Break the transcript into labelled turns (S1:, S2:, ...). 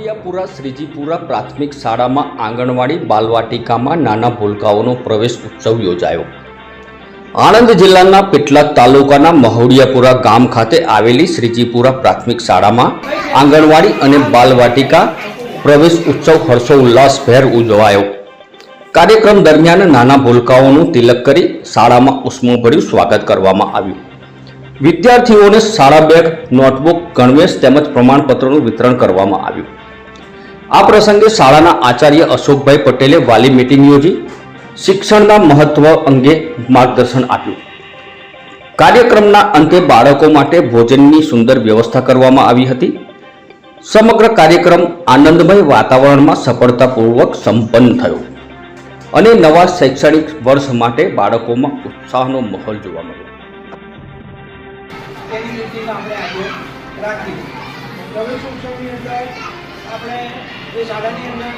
S1: મહુડિયાપુરા શ્રીજીપુરા પ્રાથમિક શાળામાં આંગણવાડી બાલવાટિકામાં નાના ભૂલકાઓનો પ્રવેશ ઉત્સવ યોજાયો। આણંદ જિલ્લાના પેટલાદ તાલુકાના મહુડિયાપુરા ગામ ખાતે આવેલી શ્રીજીપુરા પ્રાથમિક શાળામાં આંગણવાડી અને બાલવાટિકા પ્રવેશ ઉત્સવ હર્ષોલ્લાસભેર ઉજવાયો। કાર્યક્રમ દરમિયાન નાના ભૂલકાઓનું તિલક કરી શાળામાં ઉષ્માભર્યું સ્વાગત કરવામાં આવ્યું। વિદ્યાર્થીઓને શાળા બેગ, નોટબુક, ગણવેશ તેમજ પ્રમાણપત્રોનું વિતરણ કરવામાં આવ્યું। આ પ્રસંગે શાળાના આચાર્ય અશોકભાઈ પટેલે વાલી મીટિંગ યોજી શિક્ષણના મહત્વ અંગે માર્ગદર્શન આપ્યું। કાર્યક્રમના અંતે બાળકો માટે ભોજનની સુંદર વ્યવસ્થા કરવામાં આવી હતી। સમગ્ર કાર્યક્રમ આનંદમય વાતાવરણમાં સફળતાપૂર્વક સંપન્ન થયો અને નવા શૈક્ષણિક વર્ષ માટે બાળકોમાં ઉત્સાહનો માહોલ જોવા મળ્યો।
S2: તેની નીતિમાં આપણે આજે રાખી પ્રવેશ ઉત્સવની અંદર આપણે જે શાળાની અંદર